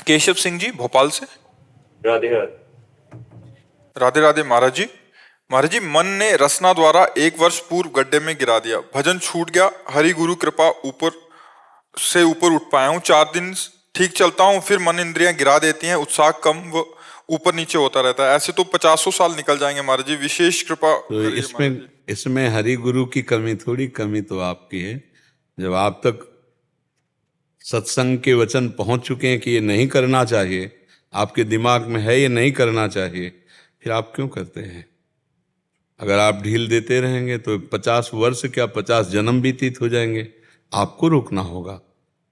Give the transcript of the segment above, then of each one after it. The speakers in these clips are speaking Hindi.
केशव सिंह जी भोपाल से। राधे राधे। राधे राधे महाराज जी। महाराज जी, मन ने रसना द्वारा 1 वर्ष पूर्व गड्ढे में गिरा दिया, भजन छूट गया, हरि गुरु कृपा ऊपर से ऊपर उठ पाया हूँ। 4 दिन ठीक चलता हूँ, फिर मन इंद्रियां गिरा देती हैं, उत्साह कम व ऊपर नीचे होता रहता है। ऐसे तो 50 साल निकल जाएंगे महाराज जी, विशेष कृपा तो करिए महाराज जी। इसमें हरि गुरु की कमी थोड़ी, कमी तो आपकी है। जब आप तक सत्संग के वचन पहुंच चुके हैं कि ये नहीं करना चाहिए, आपके दिमाग में है ये नहीं करना चाहिए, फिर आप क्यों करते हैं? अगर आप ढील देते रहेंगे तो 50 वर्ष क्या 50 जन्म व्यतीत हो जाएंगे। आपको रोकना होगा,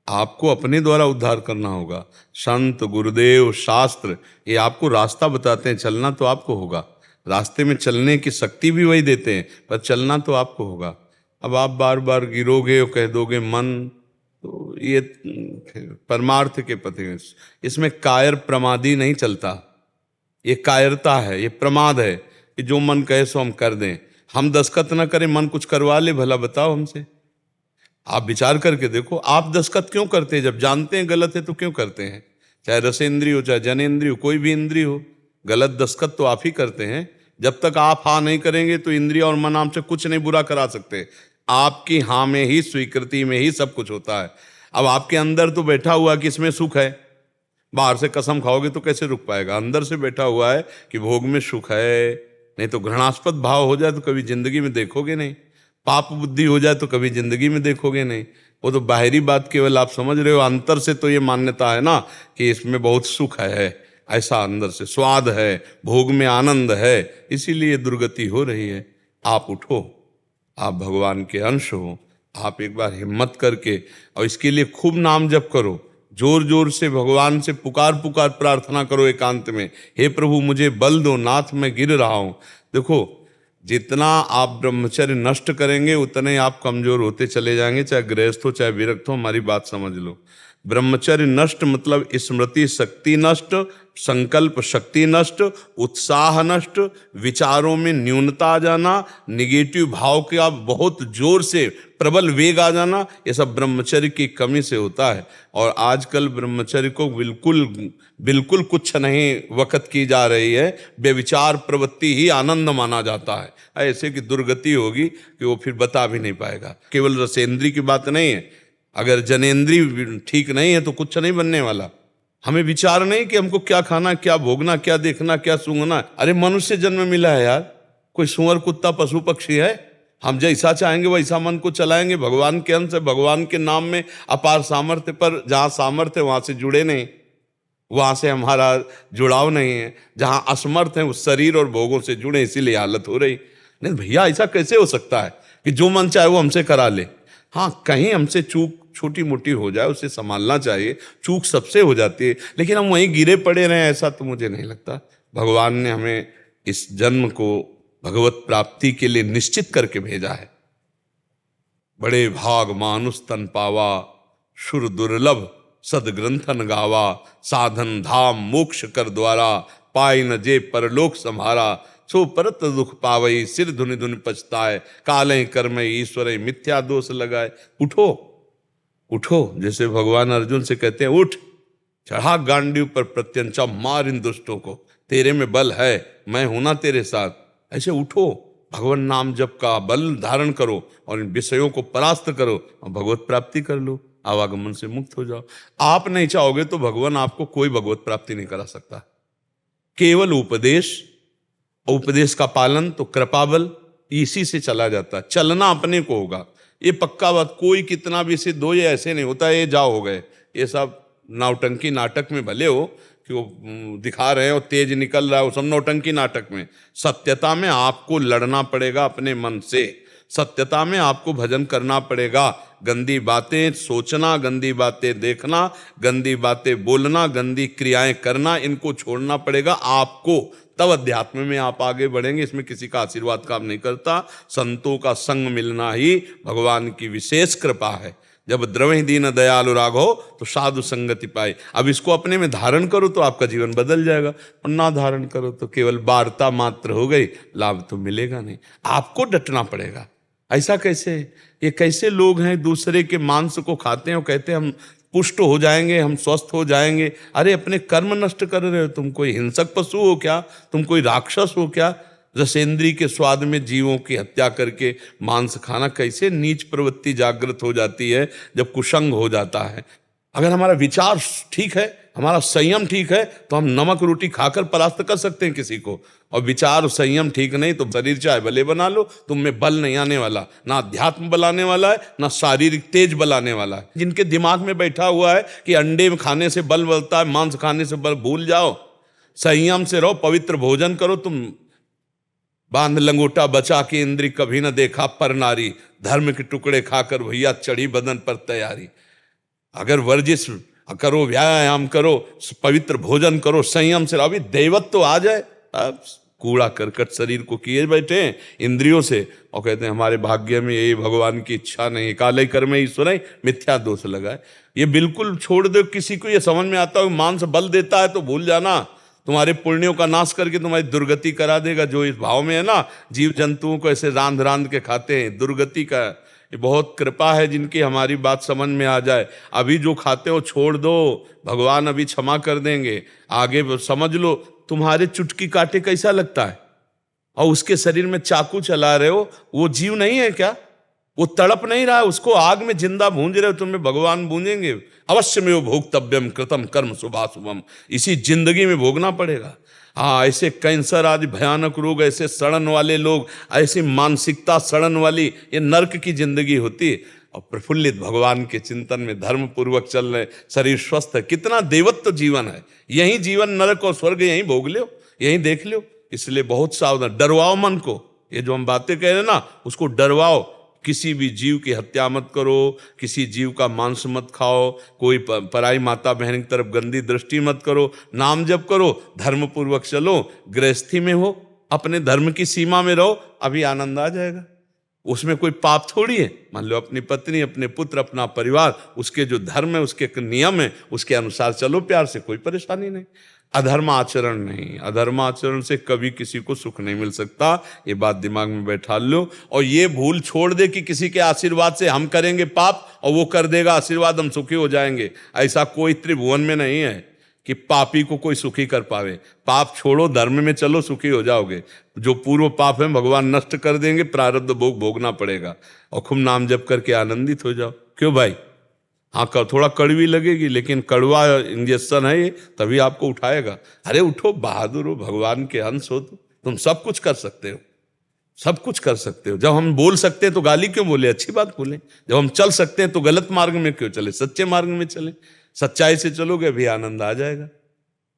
आपको अपने द्वारा उद्धार करना होगा। संत, गुरुदेव, शास्त्र ये आपको रास्ता बताते हैं, चलना तो आपको होगा। रास्ते में चलने की शक्ति भी वही देते हैं, पर चलना तो आपको होगा। अब आप बार बार गिरोगे और कह दोगे मन, तो ये परमार्थ के पथे, इसमें कायर प्रमादी नहीं चलता। ये कायरता है, ये प्रमाद है कि जो मन कहे सो हम कर दें। हम दस्तखत न करें, मन कुछ करवा ले, भला बताओ हमसे। आप विचार करके देखो, आप दस्तखत क्यों करते हैं? जब जानते हैं गलत है तो क्यों करते हैं? चाहे रसेंद्रिय हो, चाहे जनेंद्रिय हो, कोई भी इंद्रिय हो, गलत दस्तखत तो आप ही करते हैं। जब तक आप हाँ नहीं करेंगे तो इंद्रिय और मन आपसे कुछ नहीं बुरा करा सकते। आपकी हाँ में ही, स्वीकृति में ही सब कुछ होता है। अब आपके अंदर तो बैठा हुआ कि इसमें सुख है, बाहर से कसम खाओगे तो कैसे रुक पाएगा? अंदर से बैठा हुआ है कि भोग में सुख है। नहीं तो घृणास्पद भाव हो जाए तो कभी जिंदगी में देखोगे नहीं, पाप बुद्धि हो जाए तो कभी जिंदगी में देखोगे नहीं। वो तो बाहरी बात केवल आप समझ रहे हो, अंतर से तो ये मान्यता है ना कि इसमें बहुत सुख है, ऐसा अंदर से स्वाद है, भोग में आनंद है, इसीलिए दुर्गति हो रही है। आप उठो, आप भगवान के अंश हो, आप एक बार हिम्मत करके और इसके लिए खूब नाम जप करो, जोर जोर से भगवान से पुकार पुकार प्रार्थना करो एकांत में, हे प्रभु मुझे बल दो, नाथ मैं गिर रहा हूं। देखो, जितना आप ब्रह्मचर्य नष्ट करेंगे उतने आप कमजोर होते चले जाएंगे, चाहे गृहस्थ हो चाहे विरक्त हो। हमारी बात समझ लो, ब्रह्मचर्य नष्ट मतलब स्मृति शक्ति नष्ट, संकल्प शक्ति नष्ट, उत्साह नष्ट, विचारों में न्यूनता आ जाना, निगेटिव भाव का बहुत जोर से प्रबल वेग आ जाना, ये सब ब्रह्मचर्य की कमी से होता है। और आजकल ब्रह्मचर्य को बिल्कुल कुछ नहीं वक़्त की जा रही है, बेविचार प्रवृत्ति ही आनंद माना जाता है। ऐसे की दुर्गति होगी कि वो फिर बता भी नहीं पाएगा। केवल रसेंद्री की बात नहीं है, अगर जनेंद्री ठीक नहीं है तो कुछ नहीं बनने वाला। हमें विचार नहीं कि हमको क्या खाना, क्या भोगना, क्या देखना, क्या सूंघना। अरे मनुष्य जन्म मिला है यार, कोई सुअर कुत्ता पशु पक्षी है? हम जैसा चाहेंगे वैसा मन को चलाएंगे। भगवान के अंश है, भगवान के नाम में अपार सामर्थ्य, पर जहाँ सामर्थ्य है वहाँ से जुड़े नहीं, वहाँ से हमारा जुड़ाव नहीं है। जहाँ असमर्थ है उस शरीर और भोगों से जुड़े, इसीलिए हालत हो रही। नहीं भैया, ऐसा कैसे हो सकता है कि जो मन चाहे वो हमसे करा ले? हाँ, कहीं हमसे चूक छोटी मोटी हो जाए, उसे संभालना चाहिए। चूक सबसे हो जाती है, लेकिन हम वहीं गिरे पड़े रहे, ऐसा तो मुझे नहीं लगता। भगवान ने हमें इस जन्म को भगवत प्राप्ति के लिए निश्चित करके भेजा है। बड़े भाग मानुष तन पावा, शुर दुर्लभ सदग्रंथन गावा, साधन धाम मोक्ष कर द्वारा, पाई न जे परलोक संभारा, सो परत दुख पावई, सिर धुनि धुनि पछताए, काले कर्म ईश्वर मिथ्या दोष लगाए। उठो उठो, जैसे भगवान अर्जुन से कहते हैं, उठ, चढ़ा गांडीव पर प्रत्यंचा, मार इन दुष्टों को, तेरे में बल है, मैं हूं ना तेरे साथ। ऐसे उठो, भगवान नाम जप का बल धारण करो और इन विषयों को परास्त करो और भगवत प्राप्ति कर लो, आवागमन से मुक्त हो जाओ। आप नहीं चाहोगे तो भगवान आपको कोई भगवत प्राप्ति नहीं करा सकता। केवल उपदेश, उपदेश का पालन, तो कृपा बल इसी से चला जाता है। चलना अपने को होगा, ये पक्का बात। कोई कितना भी सिद्ध हो, ये ऐसे नहीं होता ये जाओ हो गए। ये सब नौटंकी नाटक में भले हो कि वो दिखा रहे हैं और तेज निकल रहा है, वो सब नौटंकी नाटक में। सत्यता में आपको लड़ना पड़ेगा अपने मन से, सत्यता में आपको भजन करना पड़ेगा। गंदी बातें सोचना, गंदी बातें देखना, गंदी बातें बोलना, गंदी क्रियाएं करना, इनको छोड़ना पड़ेगा आपको। तब अध्यात्म में आप आगे बढ़ेंगे। इसमें किसी का आशीर्वाद काम नहीं करता। संतों का संग मिलना ही भगवान की विशेष कृपा है। जब द्रवहि दीन दयालु राघो तो साधु संगति पाए। अब इसको अपने में धारण करो तो आपका जीवन बदल जाएगा, और ना धारण करो तो केवल वार्ता मात्र हो गई, लाभ तो मिलेगा नहीं। आपको डटना पड़ेगा। ऐसा कैसे? ये कैसे लोग हैं दूसरे के मांस को खाते हैं और कहते हैं हम पुष्ट हो जाएंगे, हम स्वस्थ हो जाएंगे। अरे अपने कर्म नष्ट कर रहे हो, तुम कोई हिंसक पशु हो क्या? तुम कोई राक्षस हो क्या? रसेंद्री के स्वाद में जीवों की हत्या करके मांस खाना, कैसे नीच प्रवृत्ति जागृत हो जाती है जब कुसंग हो जाता है। अगर हमारा विचार ठीक है, हमारा संयम ठीक है, तो हम नमक रोटी खाकर परास्त कर सकते हैं किसी को। और विचार और संयम ठीक नहीं तो शरीर चाहे भले बना लो, तुम में बल नहीं आने वाला, ना अध्यात्म बल आने वाला है, ना शारीरिक तेज बल आने वाला है। जिनके दिमाग में बैठा हुआ है कि अंडे में खाने से बल बढ़ता है, मांस खाने से बल, भूल जाओ। संयम से रहो, पवित्र भोजन करो। तुम बांध लंगोटा बचा के इंद्री कभी न देखा पर नारी, धर्म के टुकड़े खाकर भैया चढ़ी बदन पर तैयारी। अगर वर्जिश करो, व्यायाम करो, पवित्र भोजन करो, संयम से रहो, अभी दैवत्व तो आ जाए। अब कूड़ा करकट शरीर को किए बैठे हैं इंद्रियों से, और कहते हैं हमारे भाग्य में ये भगवान की इच्छा नहीं, काले कर्म ईश्वर है, मिथ्या दोष लगाए। ये बिल्कुल छोड़ दो। किसी को ये समझ में आता हो मांस बल देता है तो भूल जाना, तुम्हारे पुण्यों का नाश करके तुम्हारी दुर्गति करा देगा। जो इस भाव में है ना, जीव जंतुओं को ऐसे रांध रांध के खाते हैं, दुर्गति का ये बहुत कृपा है जिनकी हमारी बात समझ में आ जाए। अभी जो खाते हो छोड़ दो, भगवान अभी क्षमा कर देंगे। आगे समझ लो, तुम्हारे चुटकी काटे कैसा लगता है, और उसके शरीर में चाकू चला रहे हो, वो जीव नहीं है क्या? वो तड़प नहीं रहा है, उसको आग में जिंदा भूंज रहे हो, तुम्हें भगवान भूंजेंगे। अवश्य में वो भोक्तव्यम कृतम कर्म शुभाशुभम, इसी जिंदगी में भोगना पड़ेगा। हाँ, ऐसे कैंसर आदि भयानक रोग, ऐसे सड़न वाले लोग, ऐसी मानसिकता सड़न वाली, ये नर्क की जिंदगी होती है। और प्रफुल्लित भगवान के चिंतन में धर्म पूर्वक चल रहे, शरीर स्वस्थ है, कितना देवत्व जीवन है। यही जीवन, नरक और स्वर्ग यहीं भोग लो, यहीं देख लो। इसलिए बहुत सावधान, डरवाओ मन को। ये जो हम बातें कह रहे हैं ना, उसको डरवाओ। किसी भी जीव की हत्या मत करो, किसी जीव का मांस मत खाओ, कोई पराई माता बहन की तरफ गंदी दृष्टि मत करो, नाम जप करो, धर्म पूर्वक चलो, गृहस्थी में हो, अपने धर्म की सीमा में रहो, अभी आनंद आ जाएगा। उसमें कोई पाप थोड़ी है। मान लो अपनी पत्नी, अपने पुत्र, अपना परिवार, उसके जो धर्म है, उसके नियम है, उसके अनुसार चलो प्यार से, कोई परेशानी नहीं। अधर्म आचरण नहीं, अधर्म आचरण से कभी किसी को सुख नहीं मिल सकता। ये बात दिमाग में बैठा लो, और ये भूल छोड़ दे कि किसी के आशीर्वाद से हम करेंगे पाप और वो कर देगा आशीर्वाद, हम सुखी हो जाएंगे। ऐसा कोई त्रिभुवन में नहीं है कि पापी को कोई सुखी कर पावे। पाप छोड़ो, धर्म में चलो, सुखी हो जाओगे। जो पूर्व पाप है भगवान नष्ट कर देंगे, प्रारब्ध भोग भोगना पड़ेगा। और खूब नाम जप करके आनंदित हो जाओ। क्यों भाई? हाँ, थोड़ा कड़वी लगेगी, लेकिन कड़वा इंजेक्शन है ये, तभी आपको उठाएगा। अरे उठो, बहादुर हो, भगवान के अंश हो, तुम सब कुछ कर सकते हो, सब कुछ कर सकते हो। जब हम बोल सकते हैं तो गाली क्यों बोले, अच्छी बात बोले। जब हम चल सकते हैं तो गलत मार्ग में क्यों चले, सच्चे मार्ग में चले। सच्चाई से चलोगे भी आनंद आ जाएगा।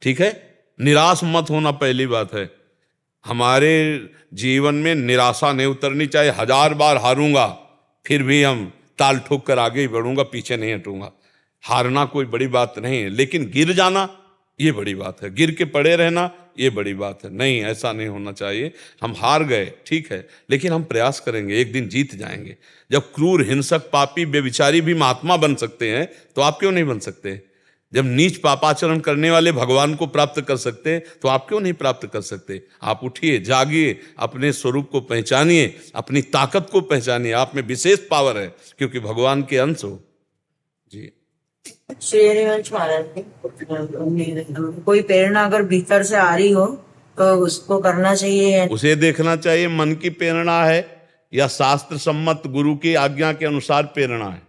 ठीक है, निराश मत होना, पहली बात है। हमारे जीवन में निराशा नहीं उतरनी चाहिए। 1000 बार हारूंगा फिर भी हम ताल ठोक कर आगे ही बढ़ूंगा, पीछे नहीं हटूंगा। हारना कोई बड़ी बात नहीं है, लेकिन गिर जाना ये बड़ी बात है, गिर के पड़े रहना ये बड़ी बात है। नहीं, ऐसा नहीं होना चाहिए। हम हार गए ठीक है, लेकिन हम प्रयास करेंगे, एक दिन जीत जाएंगे। जब क्रूर, हिंसक, पापी, बेविचारी भी महात्मा बन सकते हैं तो आप क्यों नहीं बन सकते? जब नीच पापाचरण करने वाले भगवान को प्राप्त कर सकते हैं तो आप क्यों नहीं प्राप्त कर सकते? आप उठिए, जागिए, अपने स्वरूप को पहचानिए, अपनी ताकत को पहचानिए। आप में विशेष पावर है क्योंकि भगवान के अंश हो। जी श्री हरिवंश महाराज जी, कोई प्रेरणा अगर भीतर से आ रही हो तो उसको करना चाहिए। उसे देखना चाहिए मन की प्रेरणा है या शास्त्र सम्मत गुरु की आज्ञा के अनुसार प्रेरणा है,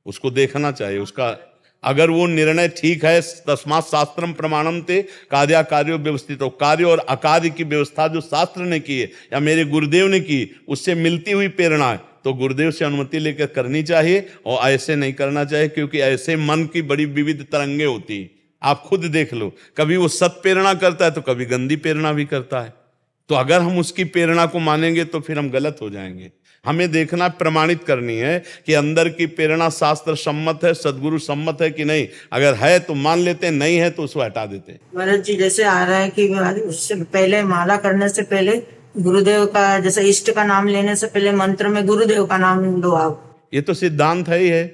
उसको देखना चाहिए। उसका अगर वो निर्णय ठीक है, तस्मात् शास्त्रम प्रमाणम ते कार्य कार्यो व्यवस्थित हो, कार्य और अकार्य की व्यवस्था जो शास्त्र ने की है या मेरे गुरुदेव ने की, उससे मिलती हुई प्रेरणा है तो गुरुदेव से अनुमति लेकर करनी चाहिए। और ऐसे नहीं करना चाहिए, क्योंकि ऐसे मन की बड़ी विविध तरंगे होती हैं। आप खुद देख लो, कभी वो सत प्रेरणा करता है तो कभी गंदी प्रेरणा भी करता है। तो अगर हम उसकी प्रेरणा को मानेंगे तो फिर हम गलत हो जाएंगे। हमें देखना, प्रमाणित करनी है कि अंदर की प्रेरणा शास्त्र सम्मत है, सदगुरु सम्मत है कि नहीं। अगर है तो मान लेते हैं, नहीं है तो उसको हटा देते हैं। महाराज जी, जैसे आ रहा है कि उससे पहले माला करने से पहले गुरुदेव का, जैसे इष्ट का नाम लेने से पहले मंत्र में गुरुदेव का नाम लो आप। ये तो सिद्धांत है ही है।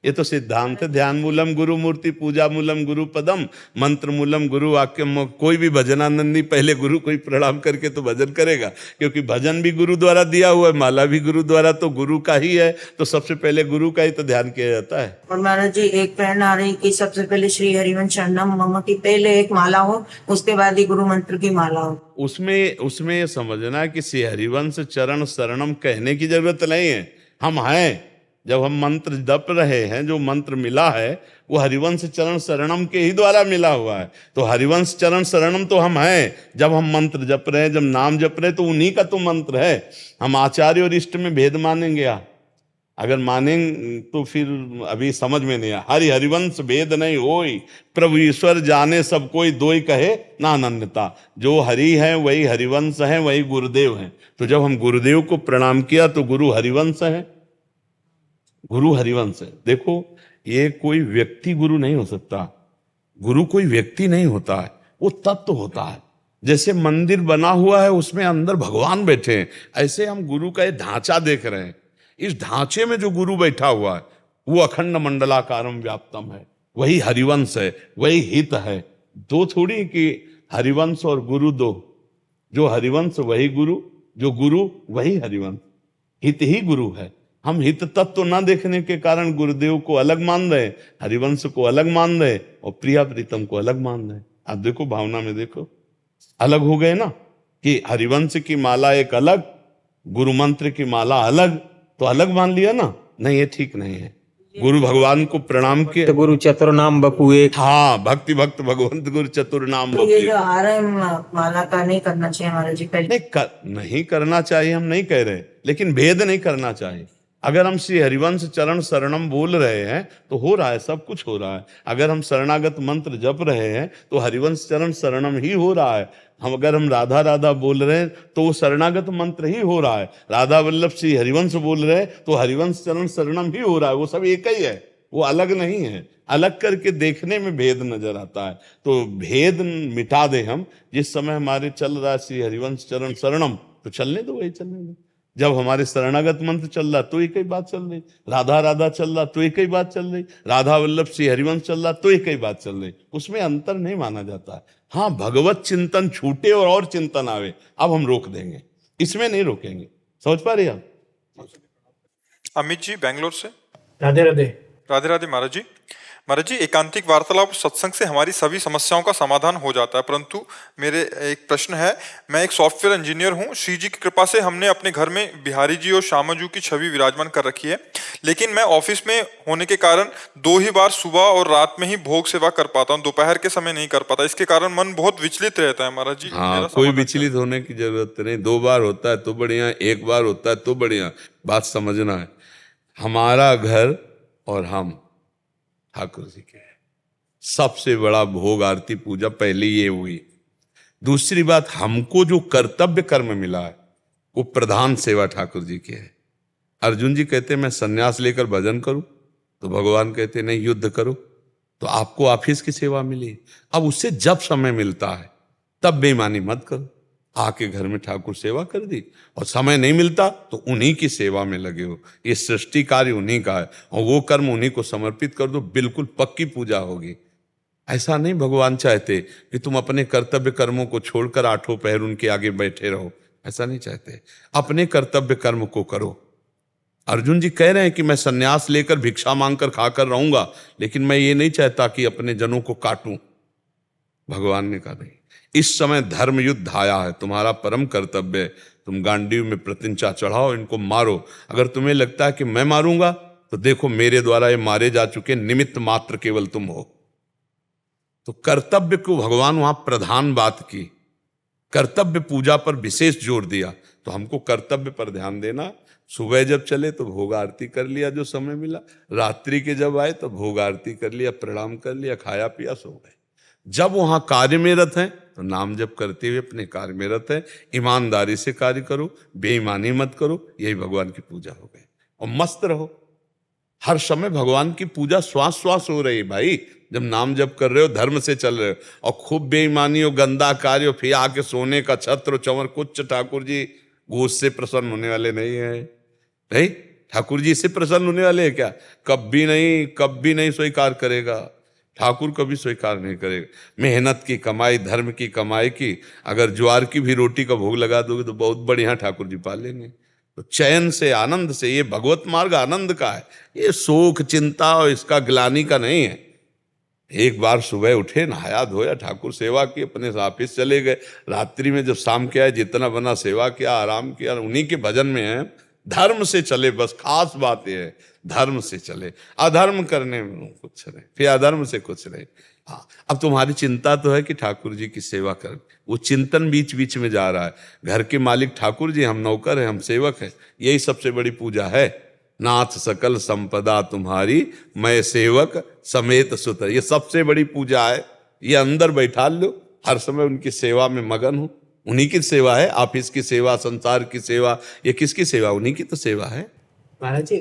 ये तो सिद्धांत है। ध्यान मूलम गुरु मूर्ति, पूजा मूलम गुरु पदम, मंत्र मूलम गुरु वाक्यम। कोई भी भजनानंदी पहले गुरु को ही प्रणाम करके तो भजन करेगा, क्योंकि भजन भी गुरु द्वारा दिया हुआ है, माला भी गुरु द्वारा, तो गुरु का ही है, तो सबसे पहले गुरु का ही तो ध्यान किया जाता है। और महाराज जी एक प्रेरणा आ रही कि सबसे पहले श्री हरिवंश शरणम मम की पहले एक माला हो, उसके बाद ही गुरु मंत्र की माला हो। उसमें ये समझना है कि श्री हरिवंश चरण शरणम कहने की जरूरत नहीं है, हम हैं। जब हम मंत्र जप रहे हैं, जो मंत्र मिला है वो हरिवंश चरण शरणम के ही द्वारा मिला हुआ है, तो हरिवंश चरण शरणम तो हम हैं। जब हम मंत्र जप रहे हैं, जब नाम जप रहे हैं, तो उन्हीं का तो मंत्र है। हम आचार्य और इष्ट में भेद मानेंगे या अगर मानेंगे तो फिर अभी समझ में नहीं आया। हरिवंश भेद नहीं होई, प्रभु ईश्वर जाने सब कोई, दोई कहे ना अनन्यता। जो हरि है वही हरिवंश है, वही गुरुदेव है। तो जब हम गुरुदेव को प्रणाम किया तो गुरु हरिवंश है, गुरु हरिवंश है। देखो, ये कोई व्यक्ति गुरु नहीं हो सकता, गुरु कोई व्यक्ति नहीं होता है, वो तत्व होता है। जैसे मंदिर बना हुआ है, उसमें अंदर भगवान बैठे हैं, ऐसे हम गुरु का ये ढांचा देख रहे हैं। इस ढांचे में जो गुरु बैठा हुआ है वो अखंड मंडलाकारम व्याप्तम है, वही हरिवंश है, वही हित है। दो थोड़ी कि हरिवंश और गुरु दो, जो हरिवंश वही गुरु, जो गुरु वही हरिवंश, हित ही गुरु है। हम हित तत्व ना देखने के कारण गुरुदेव को अलग मान रहे, हरिवंश को अलग मान रहे और प्रिया प्रीतम को अलग मान रहे। आप देखो भावना में देखो, अलग हो गए ना, कि हरिवंश की माला एक अलग, गुरु मंत्र की माला अलग, तो अलग मान लिया ना। नहीं, ये ठीक नहीं है। गुरु भगवान को प्रणाम किया, गुरु चतुर नाम बपू एक। हाँ, भक्ति भक्त भगवंत गुरु चतुर नाम तो ये बपू। जो आ रहा है माला का नहीं करना चाहिए महाराज जी पहले। नहीं करना चाहिए, हम नहीं कह रहे, लेकिन भेद नहीं करना चाहिए। अगर हम श्री हरिवंश चरण शरणम बोल रहे हैं तो हो रहा है, सब कुछ हो रहा है। अगर हम शरणागत मंत्र जप रहे हैं तो हरिवंश चरण शरणम ही हो रहा है। अगर हम राधा राधा बोल रहे हैं तो वो शरणागत मंत्र ही हो रहा है। राधा वल्लभ श्री हरिवंश बोल रहे हैं तो हरिवंश चरण शरणम ही हो रहा है। वो सब एक ही है, वो अलग नहीं है। अलग करके देखने में भेद नजर आता है, तो भेद मिटा दे हम। जिस समय हमारे चल रहा है श्री हरिवंश चरण शरणम, तो चलने दो, वही चलने दो। जब हमारे शरणागत मंत्र चल रहा तो एक ही बात चल रही, राधा राधा चल रहा तो एक ही बात चल रही, राधा वल्लभ श्री हरिवंश चल रहा तो एक ही बात चल रही, उसमें अंतर नहीं माना जाता है। हाँ, भगवत चिंतन छूटे और चिंतन आवे, अब हम रोक देंगे, इसमें नहीं रोकेंगे। समझ पा रहे आप? अमित जी बेंगलोर से। राधे राधे। राधे राधे महाराज जी। महाराज जी, एकांतिक वार्तालाप सत्संग से हमारी सभी समस्याओं का समाधान हो जाता है, परंतु मेरे एक प्रश्न है। मैं एक सॉफ्टवेयर इंजीनियर हूं। श्री जी की कृपा से हमने अपने घर में बिहारी जी और श्यामा जी की छवि विराजमान कर रखी है, लेकिन मैं ऑफिस में होने के कारण 2 ही बार सुबह और रात में ही भोग सेवा कर पाता हूं, दोपहर के समय नहीं कर पाता। इसके कारण मन बहुत विचलित रहता है महाराज जी। हाँ, मेरा कोई समाधान विचलित होने की जरूरत नहीं। 2 बार होता है तो बढ़िया, 1 बार होता है तो बढ़िया। बात समझना है, हमारा घर और हम ठाकुर जी के हैं। सबसे बड़ा भोग आरती पूजा पहले ये हुई। दूसरी बात, हमको जो कर्तव्य कर्म मिला है वो प्रधान सेवा ठाकुर जी की है। अर्जुन जी कहते मैं सन्यास लेकर भजन करूं, तो भगवान कहते नहीं, युद्ध करो। तो आपको ऑफिस की सेवा मिली, अब उससे जब समय मिलता है तब बेईमानी मत करो। आके घर में ठाकुर सेवा कर दी, और समय नहीं मिलता तो उन्हीं की सेवा में लगे हो। ये सृष्टि कार्य उन्हीं का है और वो कर्म उन्हीं को समर्पित कर दो, बिल्कुल पक्की पूजा होगी। ऐसा नहीं भगवान चाहते कि तुम अपने कर्तव्य कर्मों को छोड़कर 8 पहर उनके आगे बैठे रहो, ऐसा नहीं चाहते। अपने कर्तव्य कर्म को करो। अर्जुन जी कह रहे हैं कि मैं सन्यास लेकर भिक्षा मांगकर खाकर रहूंगा, लेकिन मैं ये नहीं चाहता कि अपने जनों को काटूं। भगवान ने कहा नहीं, इस समय धर्म युद्ध आया है, तुम्हारा परम कर्तव्य है, तुम गांडीव में प्रतिंचा चढ़ाओ, इनको मारो। अगर तुम्हें लगता है कि मैं मारूंगा तो देखो मेरे द्वारा ये मारे जा चुके, निमित्त मात्र केवल तुम हो। तो कर्तव्य को भगवान वहां प्रधान बात की, कर्तव्य पूजा पर विशेष जोर दिया। तो हमको कर्तव्य पर ध्यान देना। सुबह जब चले तो भोग आरती कर लिया जो समय मिला, रात्रि के जब आए तो भोग आरती कर लिया, प्रणाम कर लिया, खाया पिया, सो गए। जब वहां कार्य में रत हैं तो नाम जप करते हुए अपने कार्य में रत है। ईमानदारी से कार्य करो, बेईमानी मत करो, यही भगवान की पूजा हो गई। और मस्त रहो, हर समय भगवान की पूजा श्वास श्वास हो रही है भाई। जब नाम जप कर रहे हो, धर्म से चल रहे हो, और खूब बेईमानी हो, गंदा कार्य हो, फिर आके सोने का छत्र चंवर कुछ ठाकुर जी वो उससे प्रसन्न होने वाले नहीं है। नहीं, ठाकुर जी इससे प्रसन्न होने वाले हैं क्या? कभी नहीं स्वीकार करेगा। ठाकुर कभी स्वीकार नहीं करेगा। मेहनत की कमाई, धर्म की कमाई की, अगर ज्वार की भी रोटी का भोग लगा दोगे तो बहुत बढ़िया ठाकुर जी पा लेंगे। तो चैन से, आनंद से, ये भगवत मार्ग आनंद का है, ये शोक चिंता और इसका ग्लानि का नहीं है। एक बार सुबह उठे, नहाया धोया, ठाकुर सेवा की, अपने ऑफिस चले गए। रात्रि में जब शाम के आए, जितना बना सेवा किया, आराम किया, उन्हीं के भजन में है। धर्म से चले, बस खास बात यह है, धर्म से चले। अधर्म करने में कुछ नहीं, फिर अधर्म से कुछ नहीं। हाँ, अब तुम्हारी चिंता तो है कि ठाकुर जी की सेवा कर, वो चिंतन बीच बीच में जा रहा है। घर के मालिक ठाकुर जी, हम नौकर हैं, हम सेवक हैं, यही सबसे बड़ी पूजा है। नाथ सकल संपदा तुम्हारी, मैं सेवक समेत सुत, ये सबसे बड़ी पूजा है। ये अंदर बैठा लो, हर समय उनकी सेवा में मगन हो। उन्हीं की सेवा है, ऑफिस की सेवा, संसार की सेवा, ये किसकी सेवा? उन्हीं की तो सेवा है। महाराज जी,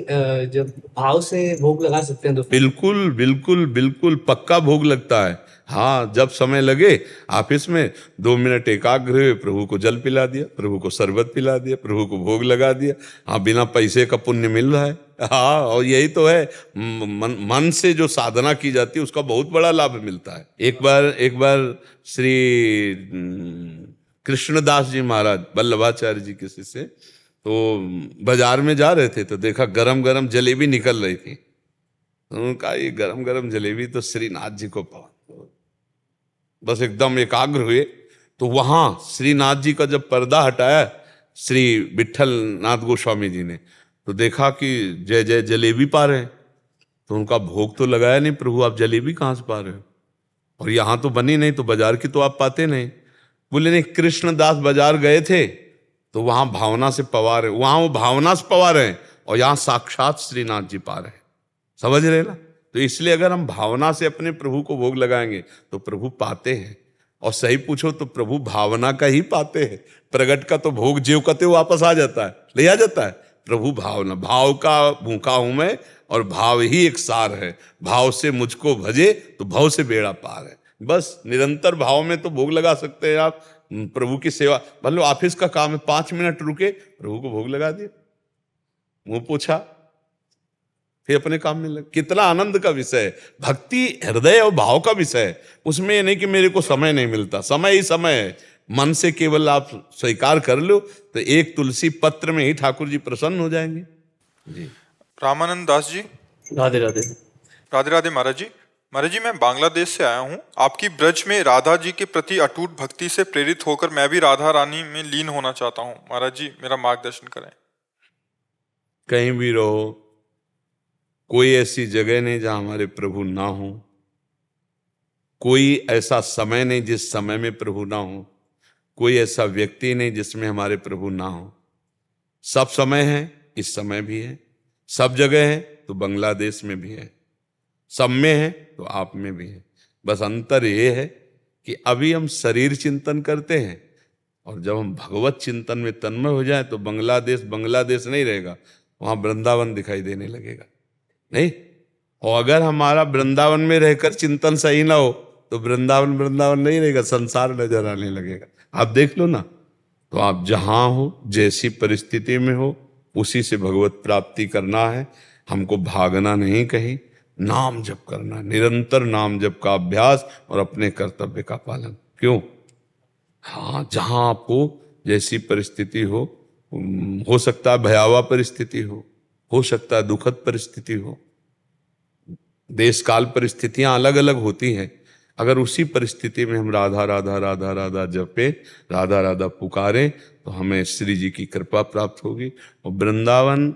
जब भाव से भोग लगा सकते हैं तो बिल्कुल बिल्कुल बिल्कुल पक्का भोग लगता है। हाँ, जब समय लगे ऑफिस में 2 मिनट एकाग्र हुए, प्रभु को जल पिला दिया, प्रभु को शरबत पिला दिया, प्रभु को भोग लगा दिया। हाँ, बिना पैसे का पुण्य मिल रहा है। हाँ, और यही तो है, मन से जो साधना की जाती है उसका बहुत बड़ा लाभ मिलता है। एक बार श्री कृष्णदास जी महाराज, वल्लभाचार्य जी के शिष्य, तो बाजार में जा रहे थे तो देखा गरम गरम जलेबी निकल रही थी। तो उन्होंने कहा, ये गरम गरम जलेबी तो श्रीनाथ जी को पाओ। बस एकदम एकाग्र हुए। तो वहां श्रीनाथ जी का जब पर्दा हटाया श्री विठल नाथ गोस्वामी जी ने, तो देखा कि जय जय जलेबी पा रहे हैं। तो उनका भोग तो लगाया नहीं, प्रभु आप जलेबी कहाँ से पा रहे हो? और यहां तो बनी नहीं, तो बाजार की तो आप पाते नहीं। बोले नहीं, कृष्णदास बाजार गए थे तो वहां भावना से पवा रहे, वहां वो भावना से पवा रहे हैं, और यहां साक्षात श्रीनाथ जी पा रहे हैं। समझ रहे ना? तो इसलिए अगर हम भावना से अपने प्रभु को भोग लगाएंगे तो प्रभु पाते हैं। और सही पूछो तो प्रभु भावना का ही पाते हैं। प्रगट का तो भोग ज्यों कहते वापस आ जाता है, ले आ जाता है। प्रभु भावना, भाव का भूखा हूं मैं, और भाव ही एक सार है। भाव से मुझको भजे तो भाव से बेड़ा पार है। बस निरंतर भाव में तो भोग लगा सकते हैं आप। प्रभु की सेवा, मतलब ऑफिस का काम है, 5 मिनट रुके, प्रभु को भोग लगा दिए, मुंह पूछा, फिर अपने काम में लगे। कितना आनंद का विषय है। भक्ति हृदय और भाव का विषय है। उसमें ये नहीं कि मेरे को समय नहीं मिलता, समय ही समय है। मन से केवल आप स्वीकार कर लो तो एक तुलसी पत्र में ही ठाकुर जी प्रसन्न हो जाएंगे। जी, रामानंद दास जी, राधे राधे। राधे राधे महाराज जी। महाराज जी, मैं बांग्लादेश से आया हूँ। आपकी ब्रज में राधा जी के प्रति अटूट भक्ति से प्रेरित होकर मैं भी राधा रानी में लीन होना चाहता हूँ। महाराज जी, मेरा मार्गदर्शन करें। कहीं भी रहो, कोई ऐसी जगह नहीं जहां हमारे प्रभु ना हो। कोई ऐसा समय नहीं जिस समय में प्रभु ना हो। कोई ऐसा व्यक्ति नहीं जिसमें हमारे प्रभु ना हो। सब समय है, इस समय भी है। सब जगह है तो बांग्लादेश में भी है। सब में है तो आप में भी है। बस अंतर ये है कि अभी हम शरीर चिंतन करते हैं, और जब हम भगवत चिंतन में तन्मय हो जाए तो बांग्लादेश बांग्लादेश नहीं रहेगा, वहां वृंदावन दिखाई देने लगेगा। नहीं, और अगर हमारा वृंदावन में रहकर चिंतन सही ना हो तो वृंदावन वृंदावन नहीं रहेगा, संसार नजर आने लगेगा। आप देख लो ना। तो आप जहां हो, जैसी परिस्थिति में हो, उसी से भगवत प्राप्ति करना है। हमको भागना नहीं कहीं, नाम जप करना, निरंतर नाम जप का अभ्यास और अपने कर्तव्य का पालन। क्यों? हाँ, जहां आपको जैसी परिस्थिति हो सकता है भयावह परिस्थिति हो सकता है दुखद परिस्थिति हो। देश काल परिस्थितियां अलग अलग होती हैं। अगर उसी परिस्थिति में हम राधा राधा राधा राधा जपे, राधा राधा पुकारें, तो हमें श्री जी की कृपा प्राप्त होगी। और वृंदावन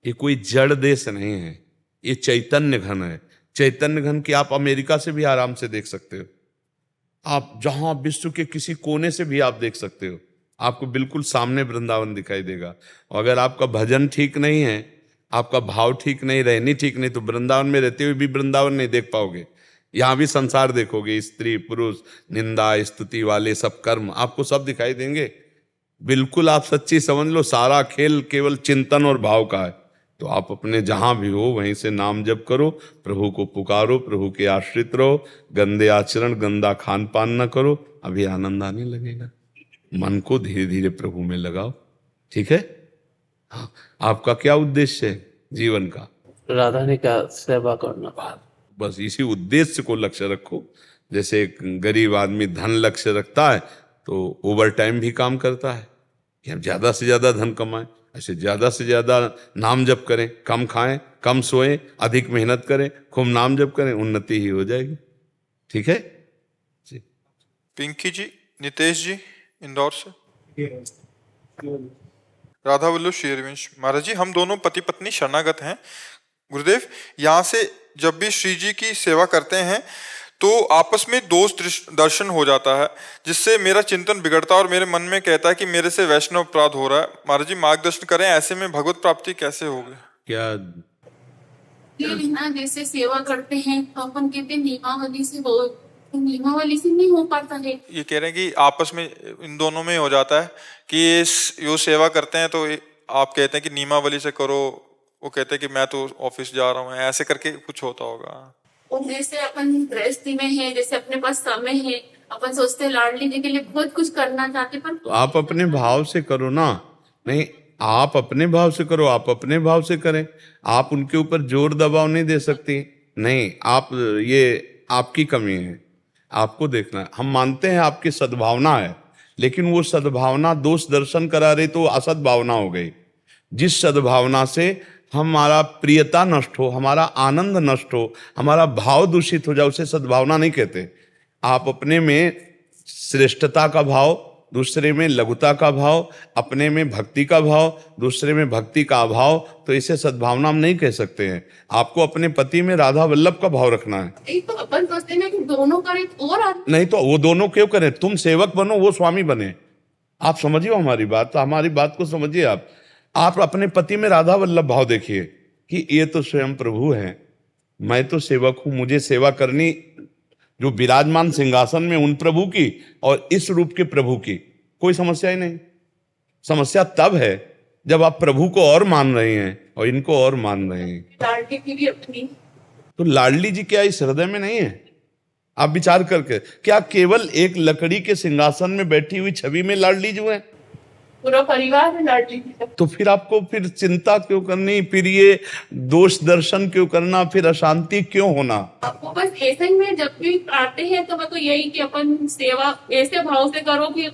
ये कोई जड़ देश नहीं है, ये चैतन्य घन है। चैतन्य घन की आप अमेरिका से भी आराम से देख सकते हो। आप जहां विश्व के किसी कोने से भी आप देख सकते हो, आपको बिल्कुल सामने वृंदावन दिखाई देगा। और अगर आपका भजन ठीक नहीं है, आपका भाव ठीक नहीं, रहनी ठीक नहीं, तो वृंदावन में रहते हुए भी वृंदावन नहीं देख पाओगे। यहां भी संसार देखोगे, स्त्री पुरुष, निंदा स्तुति वाले सब कर्म आपको सब दिखाई देंगे। बिल्कुल आप सच्ची समझ लो, सारा खेल केवल चिंतन और भाव का है। तो आप अपने जहां भी हो वहीं से नाम जप करो, प्रभु को पुकारो, प्रभु के आश्रित रहो, गंदे आचरण गंदा खान पान न करो, अभी आनंद आने लगेगा। मन को धीरे धीरे प्रभु में लगाओ। ठीक है? हाँ, आपका क्या उद्देश्य है? जीवन का। राधा ने क्या सेवा करना। बस इसी उद्देश्य को लक्ष्य रखो। जैसे एक गरीब आदमी धन लक्ष्य रखता है तो ओवर टाइम भी काम करता है कि हम ज्यादा से ज्यादा धन कमाएं। ऐसे ज्यादा से ज्यादा नाम जप करें, कम खाएं, कम सोएं, अधिक मेहनत करें, खूब नाम जप करें, उन्नति ही हो जाएगी। ठीक है जी। पिंकी जी, नितेश जी इंदौर से। राधा वल्लभ श्री हरिवंश महाराज जी, हम दोनों पति पत्नी शरणागत हैं गुरुदेव। यहाँ से जब भी श्री जी की सेवा करते हैं तो आपस में दोष दर्शन हो जाता है, जिससे मेरा चिंतन बिगड़ता है और मेरे मन में कहता है कि मेरे से वैष्णव अपराध हो रहा है। महाराज जी मार्गदर्शन करें, ऐसे में भगवत प्राप्ति कैसे होगी? क्या ये ना जैसे सेवा करते हैं तो अपन कहते हैं नियमावली से नहीं हो पाता है। ये कह रहे हैं कि आपस में इन दोनों में हो जाता है कि यो सेवा करते हैं तो आप कहते हैं कि नियमावली से करो, वो कहते हैं कि मैं तो ऑफिस जा रहा हूँ, ऐसे करके कुछ होता होगा। और जैसे अपन गृहस्थी में है, जैसे अपने पास समय है, अपन सोचते हैं लाडली जी के लिए बहुत कुछ करना चाहते, पर तो आप अपने भाव से करो ना। नहीं, आप अपने भाव से करो, आप अपने भाव से करें। आप उनके ऊपर जोर दबाव नहीं दे सकती। नहीं, आप ये आपकी कमी है, आपको देखना है। हम मानते हैं आपकी सद्भावना है, लेकिन वो सद्भावना दोष दर्शन करा रही तो असद्भावना हो गई। जिस सद्भावना से हमारा प्रियता नष्ट हो, हमारा आनंद नष्ट हो, हमारा भाव दूषित हो जाए, उसे सद्भावना नहीं कहते। आप अपने में श्रेष्ठता का भाव, दूसरे में लघुता का भाव, अपने में भक्ति का भाव, दूसरे में भक्ति का अभाव, तो इसे सद्भावना हम नहीं कह सकते हैं। आपको अपने पति में राधा वल्लभ का भाव रखना है। एक तो अपन सोचते हैं कि दोनों करें और नहीं तो वो दोनों क्यों करें? तुम सेवक बनो, वो स्वामी बने। आप समझिए हमारी बात, तो हमारी बात को समझिए। आप अपने पति में राधा वल्लभ भाव देखिए कि ये तो स्वयं प्रभु हैं, मैं तो सेवक हूं, मुझे सेवा करनी जो विराजमान सिंहासन में उन प्रभु की और इस रूप के प्रभु की, कोई समस्या ही नहीं। समस्या तब है जब आप प्रभु को और मान रहे हैं और इनको और मान रहे हैं। लाडली की भी अपनी, तो लाडली जी क्या इस हृदय में नहीं है? आप विचार करके, क्या केवल एक लकड़ी के सिंहासन में बैठी हुई छवि में लाडली जी है? पूरा परिवार है लाडली जी का। तो फिर आपको फिर चिंता क्यों करनी, फिर ये दोष दर्शन क्यों करना, फिर अशांति क्यों होना? आपको बस ऐसे ही में जब भी आते हैं तो मैं तो यही कि अपन सेवा ऐसे भाव से करो कि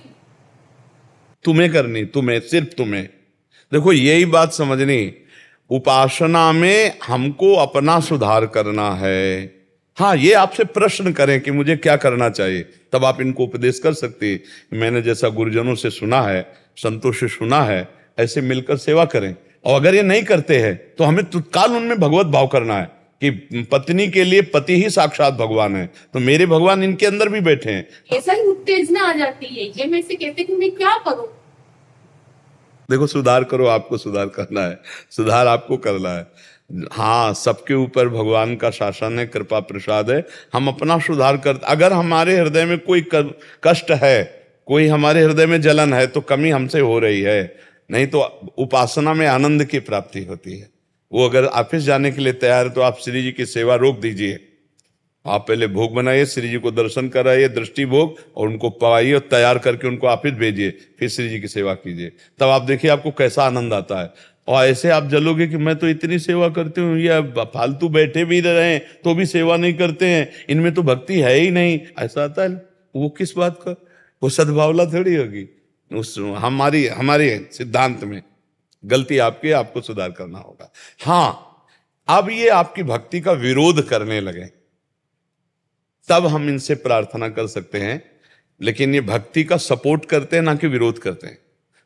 तुम्हें करनी, तुम्हें, सिर्फ तुम्हें। देखो यही बात समझनी, उपासना में हमको अपना सुधार करना है। हाँ, ये आपसे प्रश्न करें कि मुझे क्या करना चाहिए, तब आप इनको उपदेश कर सकते हैं। मैंने जैसा गुरुजनों से सुना है, संतों से सुना है, ऐसे मिलकर सेवा करें। और अगर ये नहीं करते हैं तो हमें तत्काल उनमें भगवत भाव करना है कि पत्नी के लिए पति ही साक्षात भगवान है, तो मेरे भगवान इनके अंदर भी बैठे हैं। ऐसा ही उत्तेजना आ जाती है। ये मेरे से कहते कि मैं क्या करूं। देखो, सुधार करो, आपको सुधार करना है, सुधार आपको करना है। हाँ, सबके ऊपर भगवान का शासन है, कृपा प्रसाद है। हम अपना सुधार कर, अगर हमारे हृदय में कोई कष्ट है, कोई हमारे हृदय में जलन है, तो कमी हमसे हो रही है। नहीं तो उपासना में आनंद की प्राप्ति होती है। वो अगर ऑफिस जाने के लिए तैयार है तो आप श्री जी की सेवा रोक दीजिए। आप पहले भोग बनाइए, श्री जी को दर्शन कराइए, दृष्टि भोग, और उनको पवाइए और तैयार करके उनको ऑफिस भेजिए, फिर श्री जी की सेवा कीजिए। तब आप देखिए आपको कैसा आनंद आता है। और ऐसे आप जलोगे कि मैं तो इतनी सेवा करती हूँ, ये फालतू बैठे भी रहे तो भी सेवा नहीं करते हैं, इनमें तो भक्ति है ही नहीं, ऐसा आता है। वो किस बात का? वो सद्भावना थोड़ी होगी। उस हमारे सिद्धांत में गलती आपकी, आपको सुधार करना होगा। हाँ, अब ये आपकी भक्ति का विरोध करने लगे तब हम इनसे प्रार्थना कर सकते हैं, लेकिन ये भक्ति का सपोर्ट करते हैं, ना कि विरोध करते हैं।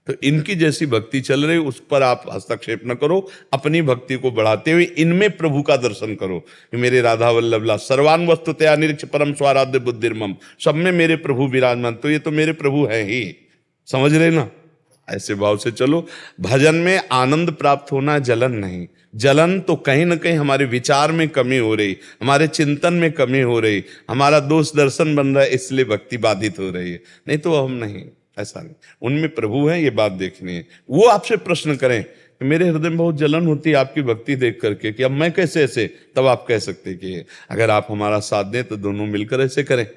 तो इनकी जैसी भक्ति चल रही उस पर आप हस्तक्षेप न करो, अपनी भक्ति को बढ़ाते हुए इनमें प्रभु का दर्शन करो कि मेरे राधा वल्लभला सर्वान वस्तुतया निरीक्ष परम स्वाराध्य बुद्धिर्मम, सब में मेरे प्रभु विराजमान। तो ये तो मेरे प्रभु हैं ही, समझ रहे ना? ऐसे भाव से चलो। भजन में आनंद प्राप्त होना, जलन नहीं। जलन तो कहीं ना कहीं हमारे विचार में कमी हो रही, हमारे चिंतन में कमी हो रही, हमारा दोष दर्शन बन रहा है, इसलिए भक्ति बाधित हो रही है। नहीं तो हम नहीं, ऐसा नहीं। उनमें प्रभु है, ये बात देखनी है। वो आपसे प्रश्न करें कि मेरे हृदय में बहुत जलन होती है आपकी भक्ति देख करके, कि अब मैं कैसे ऐसे, तब आप कह सकते कि अगर आप हमारा साथ दें तो दोनों मिलकर ऐसे करें,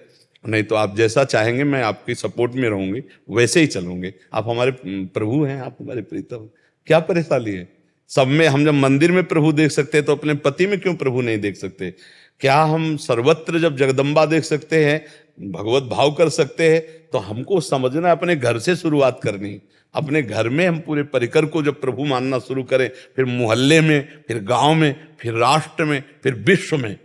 नहीं तो आप जैसा चाहेंगे मैं आपकी सपोर्ट में रहूंगी, वैसे ही चलूंगे। आप हमारे प्रभु हैं, आप हमारे प्रीतम, क्या परेशानी है? सब में हम जब मंदिर में प्रभु देख सकते हैं तो अपने पति में क्यों प्रभु नहीं देख सकते? क्या हम सर्वत्र जब जगदम्बा देख सकते हैं, भगवत भाव कर सकते हैं, तो हमको समझना है अपने घर से शुरुआत करनी। अपने घर में हम पूरे परिकर को जब प्रभु मानना शुरू करें, फिर मोहल्ले में, फिर गांव में, फिर राष्ट्र में, फिर विश्व में,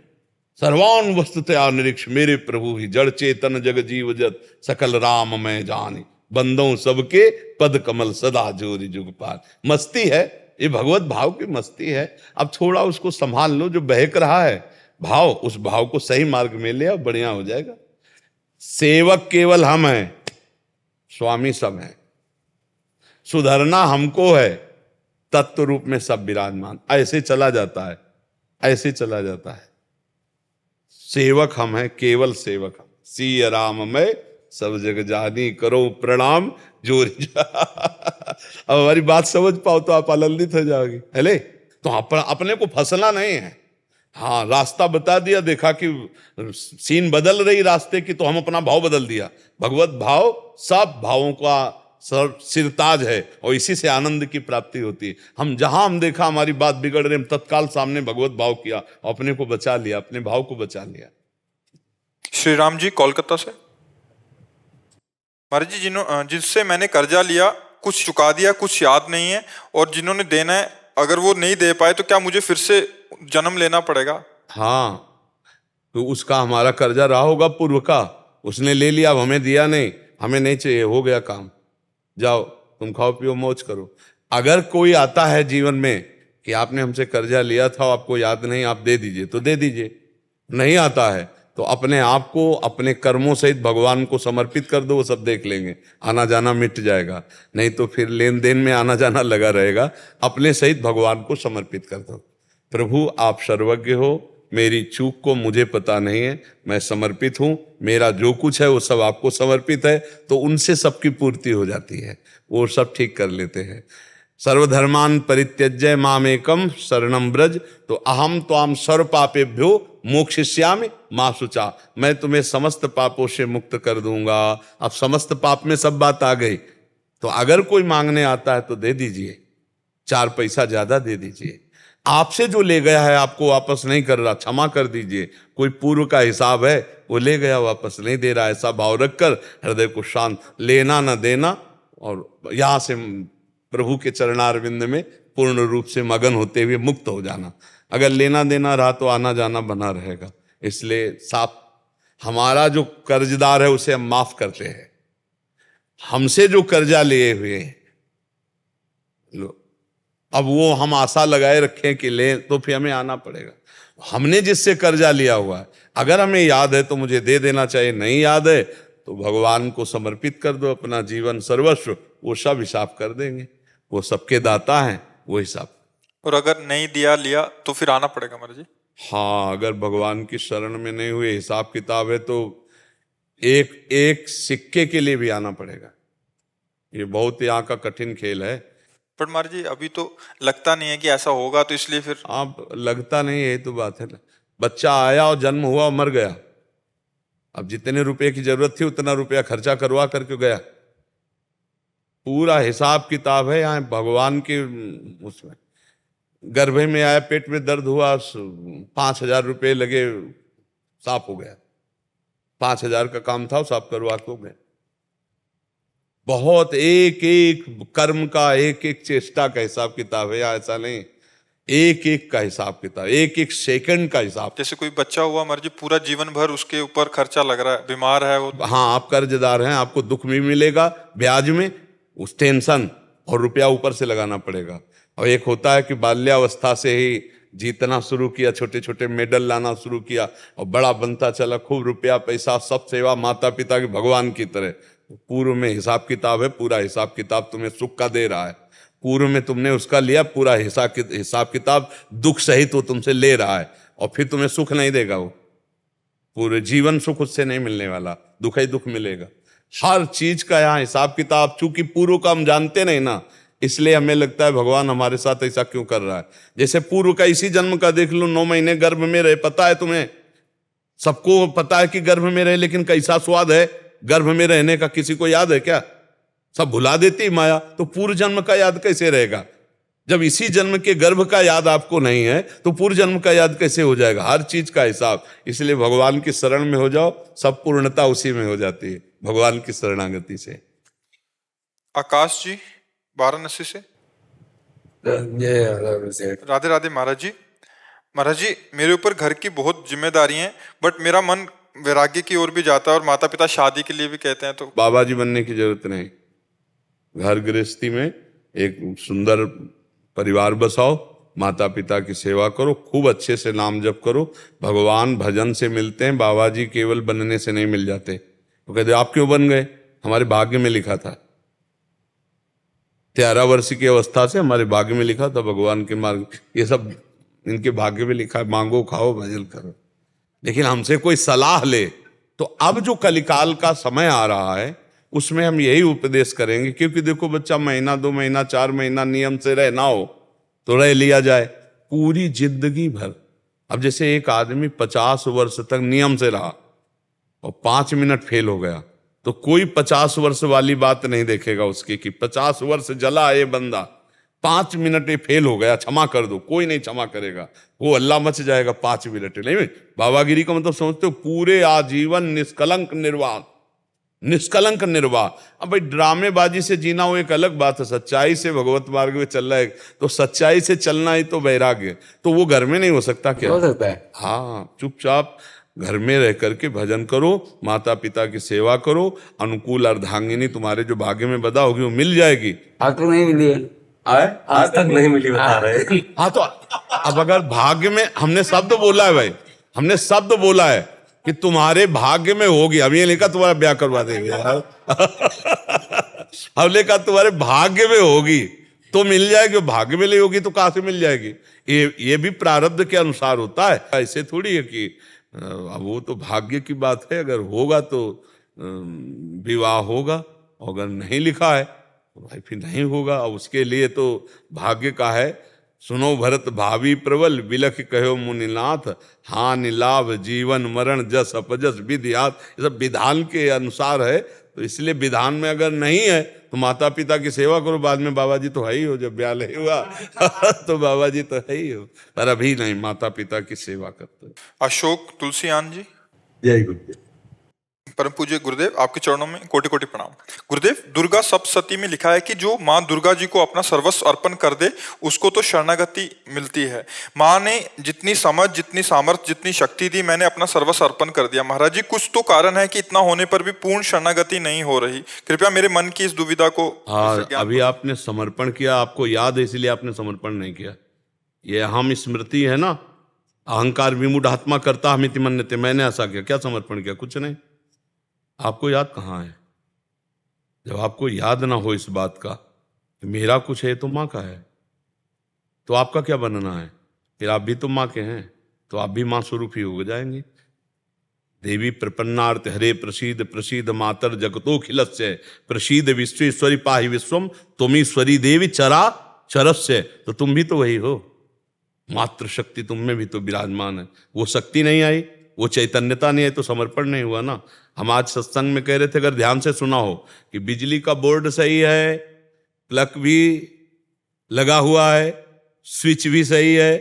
सर्वान वस्तुतया निरीक्ष मेरे प्रभु ही जड़ चेतन जग जीव जत सकल राम मैं जानी बंदों सबके पद कमल सदा जोरी जुग पार। मस्ती है ये, भगवत भाव की मस्ती है। अब थोड़ा उसको संभाल लो, जो बहक रहा है भाव, उस भाव को सही मार्ग में ले आओ, बढ़िया हो जाएगा। सेवक केवल हम हैं, स्वामी सब हैं, सुधरना हमको है, तत्व रूप में सब विराजमान। ऐसे चला जाता है, ऐसे चला जाता है। सेवक हम हैं, केवल सेवक हम। सिय राम मैं सब जग जानी करो प्रणाम जोरी अब हमारी बात समझ पाओ तो आप आनंदित हो जाओगे। हेले तो अपने को फंसना नहीं है। हाँ, रास्ता बता दिया, देखा कि सीन बदल रही रास्ते की, तो हम अपना भाव बदल दिया। भगवत भाव सब भावों का सिरताज है और इसी से आनंद की प्राप्ति होती है। हम जहां हम देखा हमारी बात बिगड़ रही, हम तत्काल सामने भगवत भाव किया और अपने को बचा लिया, अपने भाव को बचा लिया। श्री राम जी कोलकाता से। महाराज जी, जिससे मैंने कर्जा लिया, कुछ चुका दिया, कुछ याद नहीं है, और जिन्होंने देना है अगर वो नहीं दे पाए तो क्या मुझे फिर से जन्म लेना पड़ेगा? हाँ, तो उसका हमारा कर्जा रहा होगा पूर्व का, उसने ले लिया, अब हमें दिया नहीं, हमें नहीं चाहिए, हो गया काम, जाओ तुम खाओ पियो मौज करो। अगर कोई आता है जीवन में कि आपने हमसे कर्जा लिया था, आपको याद नहीं, आप दे दीजिए, तो दे दीजिए। नहीं आता है तो अपने आप को अपने कर्मों सहित भगवान को समर्पित कर दो, वो सब देख लेंगे, आना जाना मिट जाएगा। नहीं तो फिर लेन देन में आना जाना लगा रहेगा। अपने सहित भगवान को समर्पित कर दो। प्रभु आप सर्वज्ञ हो, मेरी चूक को मुझे पता नहीं है, मैं समर्पित हूँ, मेरा जो कुछ है वो सब आपको समर्पित है, तो उनसे सबकी पूर्ति हो जाती है, वो सब ठीक कर लेते हैं। सर्वधर्मान परित्यज्य मामेकम शरणम ब्रज, तो अहम त्वाम सर्व पापेभ्यो मोक्षयिष्यामि मा शुचा, मैं तुम्हें समस्त पापों से मुक्त कर दूंगा। अब समस्त पाप में सब बात आ गई, तो अगर कोई मांगने आता है तो दे दीजिए, 4 पैसा ज्यादा दे दीजिए। आपसे जो ले गया है आपको वापस नहीं कर रहा, क्षमा कर दीजिए। कोई पूर्व का हिसाब है, वो ले गया वापस नहीं दे रहा, ऐसा भाव रखकर हृदय को शांत, लेना न देना, और यहां से प्रभु के चरणारविंद में पूर्ण रूप से मगन होते हुए मुक्त हो जाना। अगर लेना देना रहा तो आना जाना बना रहेगा। इसलिए साफ, हमारा जो कर्जदार है उसे हम माफ करते हैं। हमसे जो कर्जा लिए हुए लो, अब वो हम आशा लगाए रखें कि ले, तो फिर हमें आना पड़ेगा। हमने जिससे कर्जा लिया हुआ है, अगर हमें याद है तो मुझे दे देना चाहिए, नहीं याद है तो भगवान को समर्पित कर दो अपना जीवन सर्वस्व, वो सब हिसाब कर देंगे, वो सबके दाता हैं, वो हिसाब। और अगर नहीं दिया लिया तो फिर आना पड़ेगा महाराज जी? हाँ, अगर भगवान की शरण में नहीं हुए, हिसाब किताब है, तो एक एक सिक्के के लिए भी आना पड़ेगा। ये बहुत यहाँ का कठिन खेल है। पर महाराज जी अभी तो लगता नहीं है कि ऐसा होगा, तो इसलिए फिर आप लगता नहीं है, तो बात है ना। बच्चा आया और जन्म हुआ और मर गया, अब जितने रुपए की जरूरत थी उतना रुपया खर्चा करवा करके गया। पूरा हिसाब किताब है यहाँ भगवान के। उसमें गर्भ में आया, पेट में दर्द हुआ, 5,000 रुपये लगे, साफ हो गया। 5,000 का काम था, साफ करवा के हो गया। बहुत एक एक कर्म का, एक एक चेष्टा का हिसाब किताब है, ऐसा नहीं, एक एक का हिसाब किताब, एक एक सेकंड का हिसाब। जैसे कोई बच्चा हुआ महाराज जी, पूरा जीवन भर उसके ऊपर खर्चा लग रहा है, बीमार है वो। हाँ, आप कर्जदार हैं, आपको दुख भी मिलेगा ब्याज में, उस टेंशन, और रुपया ऊपर से लगाना पड़ेगा। और एक होता है कि बाल्यावस्था से ही जीतना शुरू किया, छोटे छोटे मेडल लाना शुरू किया, और बड़ा बनता चला, खूब रुपया पैसा, सब सेवा माता पिता की भगवान की तरह। पूर्व में हिसाब किताब है, पूरा हिसाब किताब तुम्हें सुख का दे रहा है। पूर्व में तुमने उसका लिया, पूरा हिसाब किताब दुख सहित वो तुमसे ले रहा है, और फिर तुम्हें सुख नहीं देगा। वो पूरे जीवन सुख उससे नहीं मिलने वाला, दुख ही दुख मिलेगा। हर चीज का यहाँ हिसाब किताब, चूंकि पूर्व का हम जानते नहीं ना, इसलिए हमें लगता है भगवान हमारे साथ ऐसा क्यों कर रहा है। जैसे पूर्व का इसी जन्म का देख लो, 9 महीने गर्भ में रहे, पता है तुम्हें, सबको पता है कि गर्भ में रहे, लेकिन कैसा स्वाद है गर्भ में रहने का, किसी को याद है क्या? सब भुला देती माया, तो पूर्व जन्म का याद कैसे रहेगा? जब इसी जन्म के गर्भ का याद आपको नहीं है तो पूर्व जन्म का याद कैसे हो जाएगा? हर चीज का हिसाब। इसलिए भगवान की शरण में हो जाओ, सब पूर्णता उसी में हो जाती है, भगवान की शरणागति से। आकाश जी वाराणसी से। राधे राधे महाराज जी। महाराज जी, मेरे ऊपर घर की बहुत जिम्मेदारी हैं, बट मेरा मन वैराग्य की ओर भी जाता है और माता पिता शादी के लिए भी कहते हैं, तो बाबा जी बनने की जरूरत नहीं। घर गृहस्थी में एक सुंदर परिवार बसाओ, माता पिता की सेवा करो, खूब अच्छे से नाम जप करो। भगवान भजन से मिलते हैं, बाबा जी केवल बनने से नहीं मिल जाते। तो कहते आप क्यों बन गए? हमारे भाग्य में लिखा था, 13 वर्ष की अवस्था से हमारे भाग्य में लिखा था भगवान के मार्ग। ये सब इनके भाग्य में लिखा है, मांगो खाओ भजन करो। लेकिन हमसे कोई सलाह ले तो अब जो कलिकाल का समय आ रहा है उसमें हम यही उपदेश करेंगे, क्योंकि देखो बच्चा महीना 2 महीना 4 महीना नियम से रहना हो तो रह लिया जाए, पूरी जिंदगी भर। अब जैसे एक आदमी 50 वर्ष तक नियम से रहा और 5 मिनट फेल हो गया तो कोई 50 वर्ष वाली बात नहीं देखेगा उसकी कि 50 वर्ष जला ये बंदा, 5 मिनट ये फेल हो गया, क्षमा कर दो। कोई नहीं क्षमा करेगा, वो अल्लाह मच जाएगा 5 मिनट। नहीं, बाबागिरी का मतलब समझते हो? पूरे आजीवन निष्कलंक निर्वाह, निष्कलंक निर्वाह। अब भाई ड्रामेबाजी से जीना वो एक अलग बात है, सच्चाई से भगवत मार्ग में चल रहा है तो सच्चाई से चलना ही तो वैराग्य। तो वो घर में नहीं हो सकता क्या? हो सकता है। हाँ, चुपचाप घर में रह करके भजन करो, माता पिता की सेवा करो, अनुकूल अर्धांगिनी तुम्हारे जो भाग्य में बदा होगी वो मिल जाएगी। आज तक नहीं मिली है, आज तक नहीं मिली बता रहे। हाँ, तो अब अगर भाग्य में, हमने शब्द बोला है भाई, हमने शब्द बोला है कि तुम्हारे भाग्य में होगी। अब ये लिखा तुम्हारा ब्याह करवा देंगे यार। अब लिखा तुम्हारे भाग्य में होगी तो मिल जाएगी, भाग्य में नहीं होगी तो कहां से मिल जाएगी? ये भी प्रारब्ध के अनुसार होता है, ऐसे थोड़ी है कि अब वो तो भाग्य की बात है। अगर होगा तो विवाह होगा, अगर नहीं लिखा है तो भाई फिर नहीं होगा। अब उसके लिए तो भाग्य का है। सुनो भरत भावी प्रबल, बिलख कहो मुनिनाथ, हानि लाभ जीवन मरण जस अपजस विधियात। ये सब विधान के अनुसार है, तो इसलिए विधान में अगर नहीं है तो माता पिता की सेवा करो। बाद में बाबा जी तो है ही हो, जब ब्याह नहीं हुआ तो बाबा जी तो है ही हो, पर अभी नहीं, माता पिता की सेवा करते। अशोक तुलसीयान जी। जय गुरुदेव। परम पूज्य गुरुदेव, आपके चरणों में कोटि कोटि प्रणाम। गुरुदेव, दुर्गा सप्तशती में लिखा है कि जो माँ दुर्गा जी को अपना सर्वस्व अर्पण कर दे उसको तो शरणागति मिलती है। माँ ने जितनी समझ, जितनी सामर्थ्य, जितनी शक्ति दी, मैंने अपना सर्वस्व अर्पण कर दिया। महाराज जी, कुछ तो कारण है कि इतना होने पर भी पूर्ण शरणागति नहीं हो रही। कृपया मेरे मन की इस दुविधा को। हाँ, अभी आपने समर्पण किया, आपको याद है, इसलिए आपने समर्पण नहीं किया। ये अहम स्मृति है ना, अहंकार विमूढ़ आत्मा करता हमिति मन्यते। मैंने ऐसा किया, क्या समर्पण किया? कुछ नहीं। आपको याद कहाँ है? जब आपको याद ना हो इस बात का कि मेरा कुछ है तो माँ का है, तो आपका क्या बनना है? फिर आप भी तो माँ के हैं, तो आप भी माँ स्वरूप ही हो जाएंगे। देवी प्रपन्नार्थ हरे प्रसीद प्रसीद मातर जगतोखिलस्य, प्रसीद विश्वेश्वरी पाहि विश्वम, तुमीश्वरी देवी चरा चरस्य। तो तुम भी तो वही हो, मातृ शक्ति तुम में भी तो विराजमान है। वो शक्ति नहीं आई, वो चैतन्यता नहीं आई तो समर्पण नहीं हुआ ना। हम आज सत्संग में कह रहे थे, अगर ध्यान से सुना हो, कि बिजली का बोर्ड सही है, प्लग भी लगा हुआ है, स्विच भी सही है,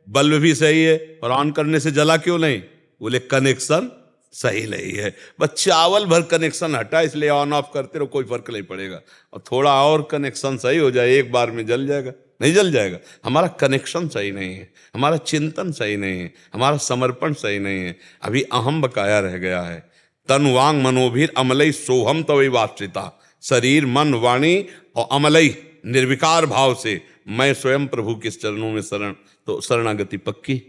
बल्ब भी सही है, और ऑन करने से जला क्यों नहीं? बोले कनेक्शन सही नहीं है। बस चावल भर कनेक्शन हटा, इसलिए ऑन ऑफ करते रहो, कोई फर्क नहीं पड़ेगा। और थोड़ा और कनेक्शन सही हो जाए, एक बार में जल जाएगा? नहीं जल जाएगा। हमारा कनेक्शन सही नहीं है, हमारा चिंतन सही नहीं है, हमारा समर्पण सही नहीं है। अभी अहम बकाया रह गया है। तन वांग मनोभीर अमलई सोहम तवै वाश्रिता। शरीर मन वाणी और अमलई निर्विकार भाव से मैं स्वयं प्रभु के चरणों में शरण, तो शरणागति पक्की।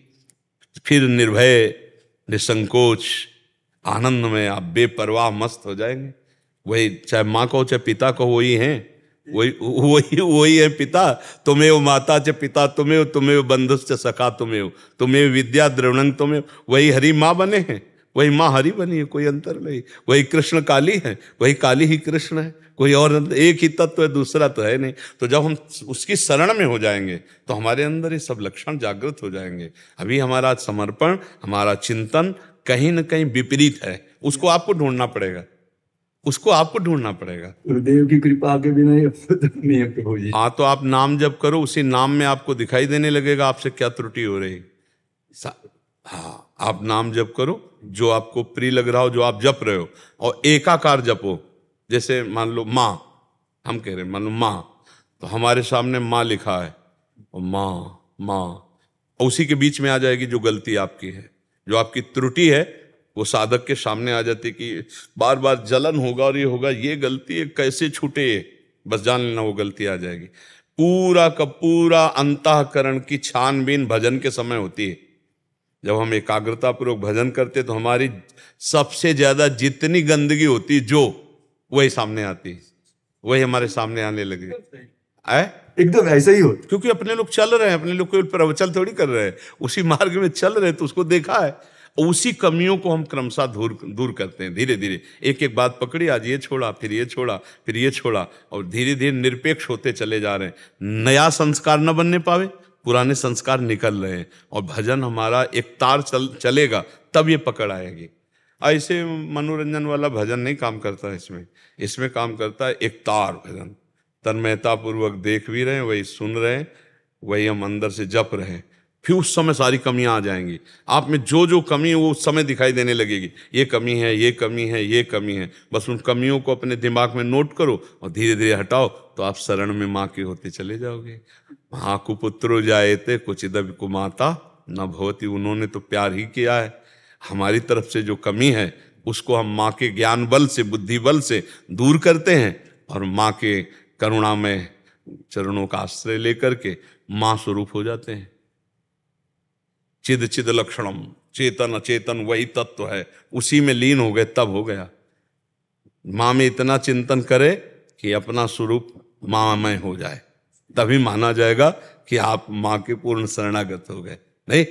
फिर निर्भय निसंकोच आनंद में आप बेपरवाह मस्त हो जाएंगे। वही, चाहे माँ कहो चाहे पिता कहो, वही हैं, वही है पिता। तुम्हें माता च पिता तुम्हें, तुम्हें बंधुश्च सखा तुम्हें विद्या द्रवणंग तुम्हें। वही हरि माँ बने हैं, वही माँ हरि बनी है, कोई अंतर नहीं। वही कृष्ण काली है, वही काली ही कृष्ण है, कोई और एक ही तत्व है, दूसरा तो है नहीं। तो जब हम उसकी शरण में हो जाएंगे तो हमारे अंदर ये सब लक्षण जागृत हो जाएंगे। अभी हमारा समर्पण, हमारा चिंतन कहीं न कहीं विपरीत है, उसको आपको ढूंढना पड़ेगा। उसको आपको ढूंढना पड़ेगा। गुरुदेव की कृपा के बिना ये नहीं है प्रभु जी। हाँ, तो आप नाम जप करो, उसी नाम में आपको दिखाई देने लगेगा आपसे क्या त्रुटि हो रही। हाँ, आप नाम जप करो, जो आपको प्रिय लग रहा हो, जो आप जप रहे हो, और एकाकार जपो। जैसे मान लो माँ, हम कह रहे हैं मान लो माँ, तो हमारे सामने माँ लिखा है, और माँ माँ, उसी के बीच में आ जाएगी जो गलती आपकी है, जो आपकी त्रुटि है, वो साधक के सामने आ जाती कि बार बार जलन होगा और ये होगा, ये गलती है कैसे छूटे, बस जान लेना वो गलती आ जाएगी। पूरा का पूरा अंतःकरण की छानबीन भजन के समय होती है। जब हम एकाग्रता पूर्वक भजन करते तो हमारी सबसे ज्यादा जितनी गंदगी होती है जो, वही सामने आती है, वही हमारे सामने आने लगे। एकदम ऐसा ही होता। क्योंकि अपने लोग चल रहे हैं, अपने लोग कोई प्रवचन थोड़ी कर रहे हैं, उसी मार्ग में चल रहे हैं, तो उसको देखा है, उसी कमियों को हम क्रमशः दूर करते हैं। धीरे धीरे एक एक बात पकड़ी, आज ये छोड़ा, फिर ये छोड़ा, फिर ये छोड़ा, और धीरे धीरे निरपेक्ष होते चले जा रहे हैं। नया संस्कार न बनने पावे, पुराने संस्कार निकल रहे हैं, और भजन हमारा एक तार चलेगा तब ये पकड़ आएगी। ऐसे मनोरंजन वाला भजन नहीं काम करता है, इसमें काम करता है एक तार भजन। तन्मयता पूर्वक देख भी रहे हैं, वही सुन रहे हैं, वही हम अंदर से जप रहे हैं। फिर उस समय सारी कमियां आ जाएंगी आप में, जो जो कमी है वो उस समय दिखाई देने लगेगी। ये कमी है, ये कमी है, ये कमी है। बस उन कमियों को अपने दिमाग में नोट करो और धीरे धीरे हटाओ, तो आप शरण में माँ के होते चले जाओगे। माँ को पुत्रो जायते कुचिदपि कुमाता न भवति, उन्होंने तो प्यार ही किया है। हमारी तरफ से जो कमी है उसको हम माँ के ज्ञान बल से, बुद्धि बल से दूर करते हैं, और माँ के करुणा में चरणों का आश्रय लेकर के माँ स्वरूप हो जाते हैं। चिद चिद लक्षणम, चेतन अचेतन वही तत्व है, उसी में लीन हो गए तब हो गया। माँ में इतना चिंतन करे कि अपना स्वरूप माँ में हो जाए, तभी माना जाएगा कि आप माँ के पूर्ण शरणागत हो गए। नहीं,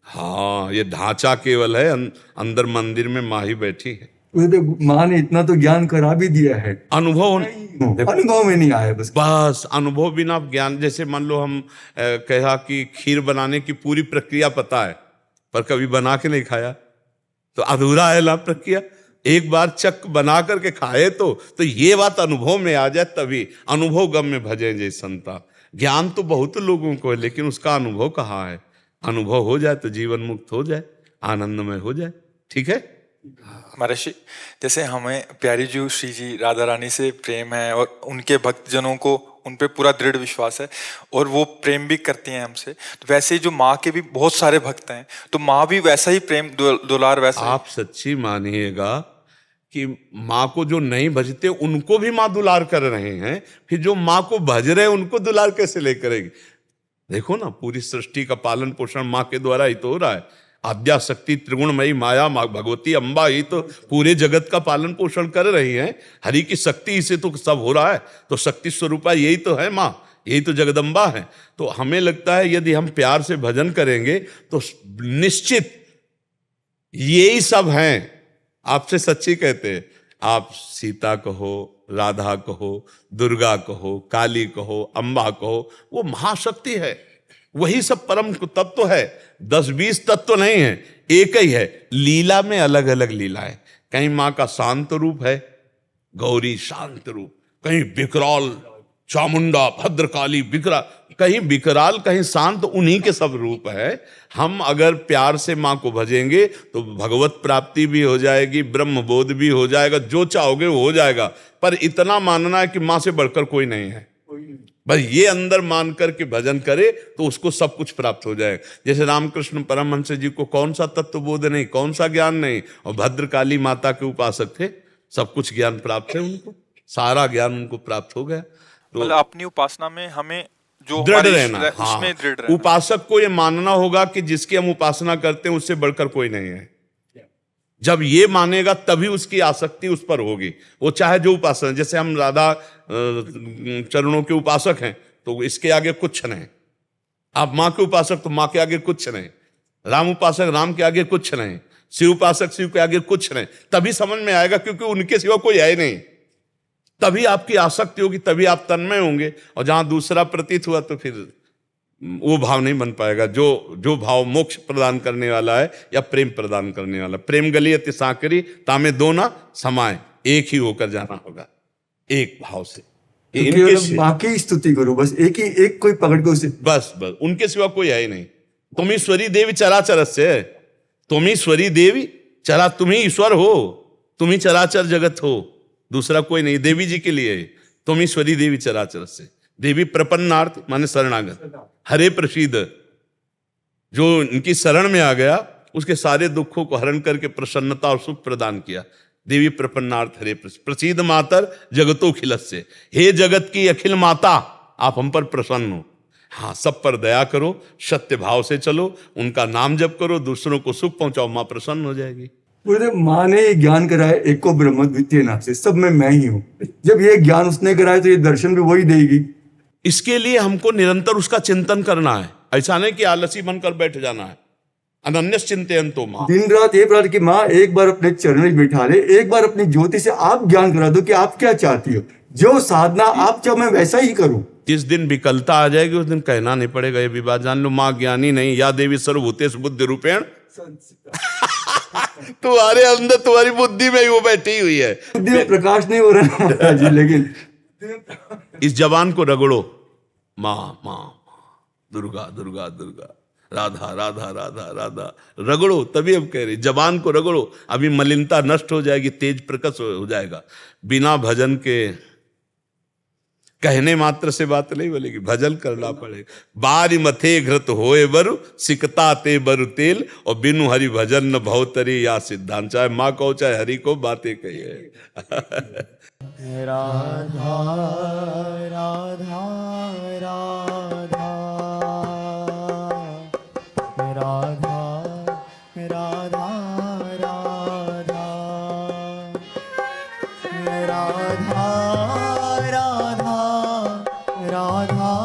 हाँ, ये ढांचा केवल है, अंदर मंदिर में माँ ही बैठी है। माँ ने इतना तो ज्ञान करा भी दिया है, अनुभव में नहीं आया बस अनुभव बिना ज्ञान। जैसे मान लो हम कहा कि खीर बनाने की पूरी प्रक्रिया पता है, पर कभी बना के नहीं खाया, तो अधूरा है ना प्रक्रिया। एक बार चक बना करके खाए तो ये बात अनुभव में आ जाए, तभी अनुभव गम में भजे जय संता। ज्ञान तो बहुत लोगों को है, लेकिन उसका अनुभव कहाँ है। अनुभव हो जाए तो जीवन मुक्त हो जाए, आनंदमय हो जाए। ठीक है महर्षि, जैसे हमें प्यारी जी श्री जी राधा रानी से प्रेम है, और उनके भक्तजनों को उन पे पूरा दृढ़ विश्वास है, और वो प्रेम भी करती हैं हमसे, तो वैसे ही जो माँ के भी बहुत सारे भक्त हैं, तो माँ भी वैसा ही प्रेम दुलार वैसा आप सच्ची मानिएगा कि माँ को जो नहीं भजते उनको भी माँ दुलार कर रहे हैं, फिर जो माँ को भज रहे हैं उनको दुलार कैसे ले करेगी। देखो ना, पूरी सृष्टि का पालन पोषण माँ के द्वारा ही तो हो रहा है। आद्या शक्ति त्रिगुणमयी माया माँ भगवती अम्बा ही तो पूरे जगत का पालन पोषण कर रही हैं। हरि की शक्ति से तो सब हो रहा है, तो शक्ति स्वरूपा यही तो है माँ, यही तो जगदम्बा है। तो हमें लगता है यदि हम प्यार से भजन करेंगे तो निश्चित यही सब हैं। आपसे सच्ची कहते हैं, आप सीता कहो, राधा कहो, दुर्गा कहो, काली कहो, अम्बा कहो, वो महाशक्ति है, वही सब परम तत्व है। 10-20 तत्व नहीं है, एक ही है। लीला में अलग अलग लीला है। कहीं माँ का शांत रूप है, गौरी शांत रूप, कहीं विकराल चामुंडा भद्रकाली कहीं विकराल कहीं शांत, उन्हीं के सब रूप है। हम अगर प्यार से माँ को भजेंगे तो भगवत प्राप्ति भी हो जाएगी, ब्रह्म बोध भी हो जाएगा, जो चाहोगे वो हो जाएगा। पर इतना मानना है कि माँ से बढ़कर कोई नहीं है, बस ये अंदर मान कर के भजन करे तो उसको सब कुछ प्राप्त हो जाएगा। जैसे रामकृष्ण परमहंस जी को कौन सा तत्व बोध नहीं, कौन सा ज्ञान नहीं, और भद्रकाली माता के उपासक थे, सब कुछ ज्ञान प्राप्त है उनको, सारा ज्ञान उनको प्राप्त हो गया। तो मतलब अपनी उपासना में हमें जो दृढ़ रहना, उसमें दृढ़ रहना। उपासक को ये मानना होगा कि जिसकी हम उपासना करते हैं उससे बढ़कर कोई नहीं है। जब ये मानेगा तभी उसकी आसक्ति उस पर होगी, वो चाहे जो उपासना। जैसे हम राधा चरणों के उपासक हैं तो इसके आगे कुछ नहीं, आप माँ के उपासक तो माँ के आगे कुछ नहीं, राम उपासक राम के आगे कुछ नहीं, शिव उपासक शिव के आगे कुछ नहीं। तभी समझ में आएगा, क्योंकि उनके सिवा कोई है नहीं। तभी आपकी आसक्ति होगी, तभी आप तन्मय होंगे। और जहां दूसरा प्रतीत हुआ तो फिर वो भाव नहीं बन पाएगा, जो भाव मोक्ष प्रदान करने वाला है या प्रेम प्रदान करने वाला। प्रेम गलियति साकरी तामे दो ना समाए, एक ही होकर जाना होगा, एक भाव से। तो इनके केवल माँ की स्तुति करो, बस एक कोई पकड़ के उसे। बस उनके सिवा कोई है ही नहीं। तुम ईश्वरी देवी चराचर से, तुम ईश्वरी देवी चरा, तुम ही ईश्वर हो, तुम ही चराचर जगत हो, दूसरा कोई नहीं। देवी जी के लिए तुम ईश्वरी देवी चराचर से। देवी प्रपन्नार्थ माने शरणागत, हरे प्रसीद, जो इनकी शरण में आ गया उसके सारे दुखों को हरण करके प्रसन्नता और सुख प्रदान किया। देवी प्रपन्नार्थ हरे प्रसीद मातर जगतो खिलस्य, हे जगत की अखिल माता आप हम पर प्रसन्न हो। हाँ, सब पर दया करो, सत्य भाव से चलो, उनका नाम जप करो, दूसरों को सुख पहुंचाओ, माँ प्रसन्न हो जाएगी। गुरुदेव, माँ ने ये ज्ञान कराया एक को ब्रह्म द्वितीय नाम से, सब में मैं ही हूँ। जब ये ज्ञान उसने कराया तो ये दर्शन भी वही देगी। इसके लिए हमको निरंतर उसका चिंतन करना है, ऐसा नहीं कि आलसी बनकर बैठ जाना है। अनन्य चिंतयन्तो माँ, दिन रात ये प्रार्थना कि माँ एक बार अपने चरण में बिठा ले, एक बार अपनी ज्योति से आप ज्ञान करा दो कि आप क्या चाहती हो, जो साधना आप चाहो मैं वैसा ही करूं। जिस दिन विकलता आ जाएगी उस दिन कहना नहीं पड़ेगा ये विवाद, जान लो माँ ज्ञानी नहीं, या देवी सर्वभूतेषु बुद्धि रूपेण तुम्हारे अंदर, तुम्हारी बुद्धि में ही वो बैठी हुई है। बुद्धि में प्रकाश नहीं हो रहा महाराज जी, लेकिन इस जबान को रगड़ो, माँ माँ दुर्गा दुर्गा दुर्गा, राधा राधा राधा राधा, रगड़ो, तभी हम कह रहे जबान को रगड़ो, अभी मलिनता नष्ट हो जाएगी, तेज प्रकश हो जाएगा। बिना भजन के कहने मात्र से बात नहीं बोलेगी, भजन करना पड़ेगा। बारी मथे घृत होए बरु सिकता ते बरु तेल, और बिनु हरि भजन न भवतरी या सिद्धांत। चाहे माँ को चाहे हरि को बातें कहिए। राधा राधा राधा राधा राधा राधा राधा राधा राधा राधा राधा राधा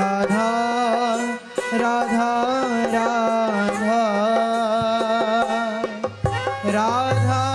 राधा राधा राधा राधा राधा